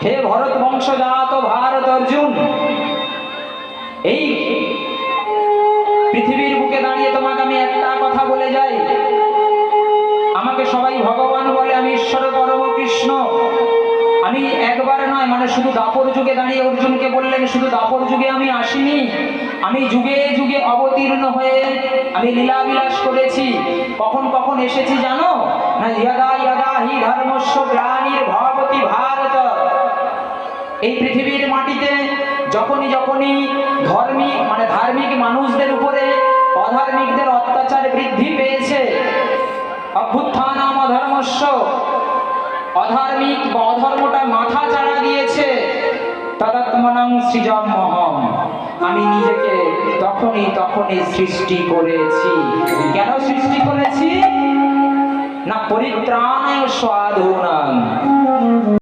হে ভরত বংশজাত ভারত অর্জুন, এই পৃথিবীর বুকে দাঁড়িয়ে তোমাকে আমি একটা কথা বলে যাই, আমাকে সবাই ভগবান বলে, আমি ঈশ্বর পরম কৃষ্ণ। আমি একবার নয়, মানে শুধু দাপর যুগে দাঁড়িয়ে অর্জুনকে বললেন, শুধু দাপর যুগে আমি আসিনি, আমি যুগে যুগে অবতীর্ণ হয়ে আমি লীলা বিলাস করেছি। কখন কখন এসেছি জানো না? ইয়দা ইয়দা হি ধর্মস্য গ্লানির্ভবতি ভারত, এই পৃথিবীর মাটিতে যখনই যখনই ধার্মিক মানুষদের উপরে অধার্মিকদের অত্যাচার বৃদ্ধি পেয়েছে, অভ্যুত্থানম অধর্মস্য, অধার্মিক বা অধর্মটা মাথা চাড়া দিয়েছে, তদাত্মনং সৃজমহম, আমি নিজেকে তখনই সৃষ্টি করেছি। কেন সৃষ্টি করেছি না? পরিত্রাণায় সাধুনাং।